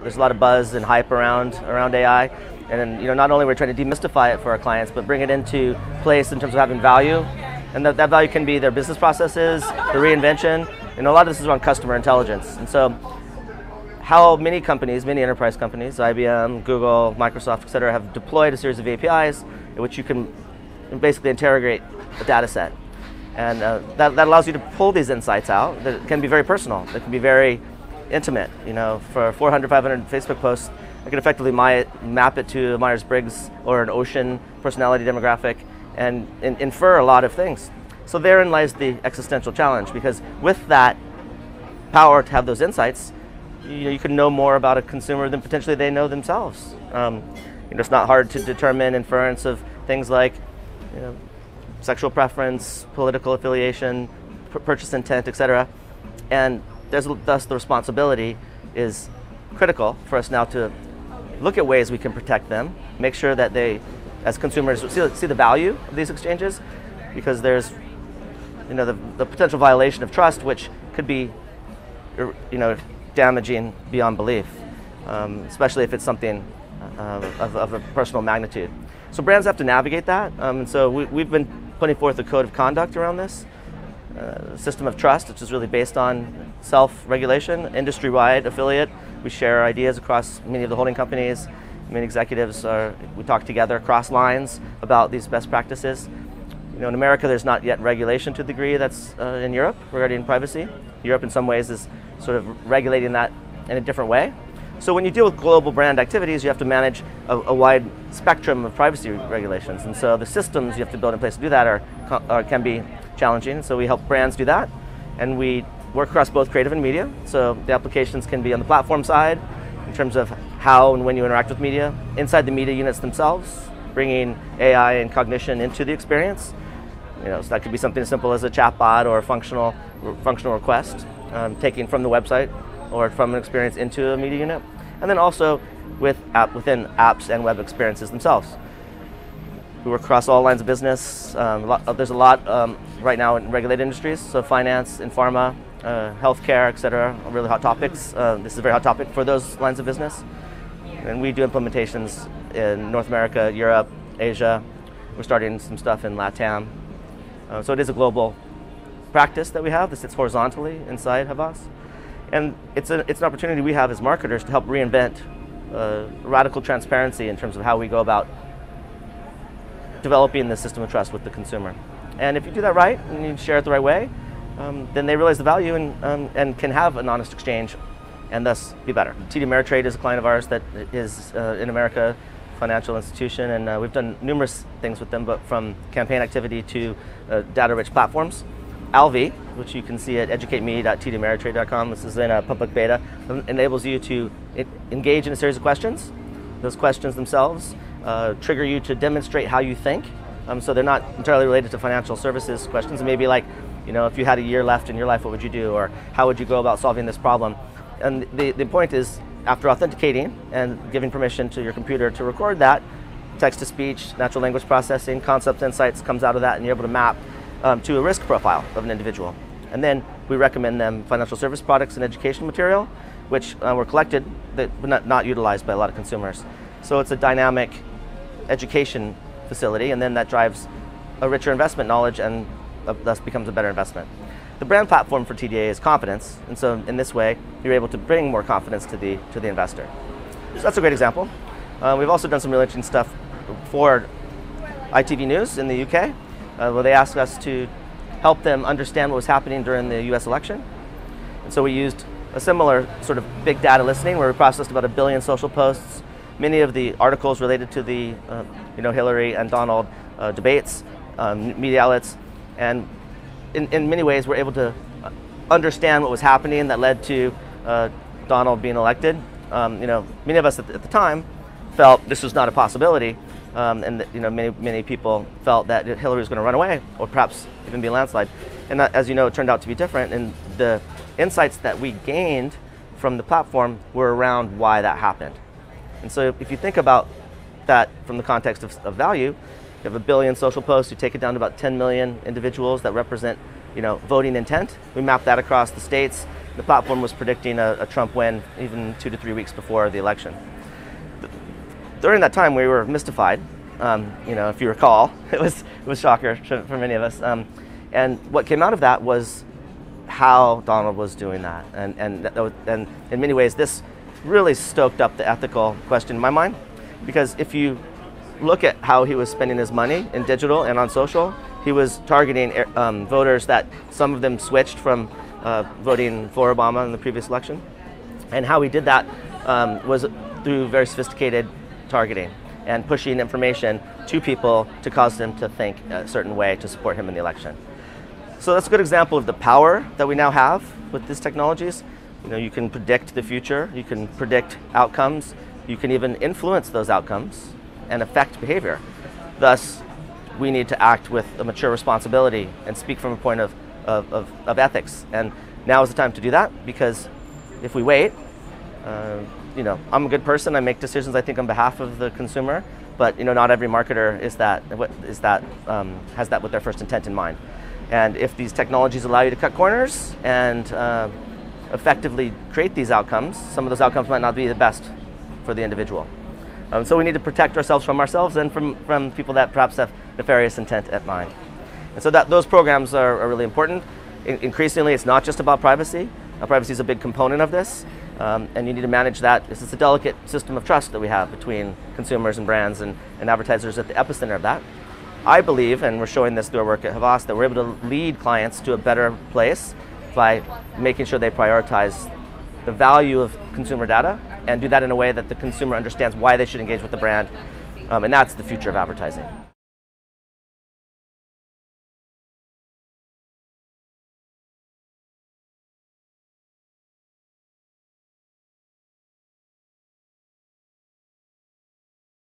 there's a lot of buzz and hype around AI, and not only we're trying to demystify it for our clients, but bring it into place in terms of having value, and that value can be their business processes, the reinvention, and a lot of this is around customer intelligence. And so, how many companies, many enterprise companies, IBM, Google, Microsoft, et cetera, have deployed a series of APIs in which you can basically interrogate a data set. And that allows you to pull these insights out that can be very personal, that can be very intimate. For 400, 500 Facebook posts, I can effectively map it to a Myers-Briggs or an Ocean personality demographic and infer a lot of things. So therein lies the existential challenge, because with that power to have those insights, you can know more about a consumer than potentially they know themselves. It's not hard to determine inference of things like sexual preference, political affiliation, purchase intent, etc. And thus the responsibility is critical for us now to look at ways we can protect them, make sure that they, as consumers, see the value of these exchanges, because there's the potential violation of trust, which could be damaging beyond belief, especially if it's something of a personal magnitude. So brands have to navigate that, and so we've been putting forth a code of conduct around this system of trust, which is really based on self-regulation, industry-wide affiliate. We share ideas across many of the holding companies. Many executives we talk together across lines about these best practices. In America, there's not yet regulation to the degree that's in Europe regarding privacy. Europe, in some ways, is sort of regulating that in a different way. So when you deal with global brand activities, you have to manage a wide spectrum of privacy regulations. And so the systems you have to build in place to do that can be challenging. So we help brands do that. And we work across both creative and media. So the applications can be on the platform side in terms of how and when you interact with media, inside the media units themselves, bringing AI and cognition into the experience. So that could be something as simple as a chatbot or a functional request, taking from the website or from an experience into a media unit. And then also within apps and web experiences themselves. We work across all lines of business. There's a lot right now in regulated industries, so finance and pharma, healthcare, et cetera, are really hot topics. This is a very hot topic for those lines of business. And we do implementations in North America, Europe, Asia. We're starting some stuff in LATAM. So it is a global practice that we have that sits horizontally inside Havas. And it's an opportunity we have as marketers to help reinvent radical transparency in terms of how we go about developing the system of trust with the consumer. And if you do that right, and you share it the right way, then they realize the value and can have an honest exchange and thus be better. TD Ameritrade is a client of ours that is in America, financial institution, and we've done numerous things with them, but from campaign activity to data-rich platforms. Alvi, which you can see at educateme.tdameritrade.com, this is in a public beta, enables you to engage in a series of questions. Those questions themselves trigger you to demonstrate how you think. So they're not entirely related to financial services questions. It may be like, if you had a year left in your life, what would you do? Or how would you go about solving this problem? And the point is, after authenticating and giving permission to your computer to record that, text-to-speech, natural language processing, concept insights comes out of that, and you're able to map to a risk profile of an individual. And then we recommend them financial service products and education material, which were collected but not utilized by a lot of consumers. So it's a dynamic education facility, and then that drives a richer investment knowledge and thus becomes a better investment. The brand platform for TDA is confidence, and so in this way, you're able to bring more confidence to the investor. So that's a great example. We've also done some really interesting stuff for ITV News in the UK, where they asked us to help them understand what was happening during the US election. And so we used a similar sort of big data listening where we processed about 1 billion social posts, many of the articles related to the Hillary and Donald debates, media outlets, and in many ways we're able to understand what was happening that led to Donald being elected. Many of us at the time felt this was not a possibility, and many people felt that Hillary was going to run away or perhaps even be a landslide. And that, as you know, it turned out to be different, and the insights that we gained from the platform were around why that happened. And so if you think about that from the context of value, you have 1 billion social posts, you take it down to about 10 million individuals that represent voting intent. We map that across the states, the platform was predicting a Trump win even 2 to 3 weeks before the election. During that time, we were mystified. If you recall, it was a shocker for many of us. And what came out of that was how Donald was doing that. And in many ways, this really stoked up the ethical question in my mind, because if you look at how he was spending his money in digital and on social, he was targeting voters that some of them switched from voting for Obama in the previous election. And how he did that was through very sophisticated targeting and pushing information to people to cause them to think a certain way to support him in the election. So that's a good example of the power that we now have with these technologies. You can predict the future, you can predict outcomes, you can even influence those outcomes and affect behavior. Thus, we need to act with a mature responsibility and speak from a point of ethics. And now is the time to do that, because if we wait, I'm a good person. I make decisions, I think, on behalf of the consumer, but not every marketer has that with their first intent in mind. And if these technologies allow you to cut corners and effectively create these outcomes, some of those outcomes might not be the best for the individual. So we need to protect ourselves from ourselves and from people that perhaps have nefarious intent at mind. And so those programs are really important. Increasingly, it's not just about privacy. Privacy is a big component of this, and you need to manage that. This is a delicate system of trust that we have between consumers and brands and advertisers at the epicenter of that. I believe, and we're showing this through our work at Havas, that we're able to lead clients to a better place by making sure they prioritize the value of consumer data and do that in a way that the consumer understands why they should engage with the brand, and that's the future of advertising.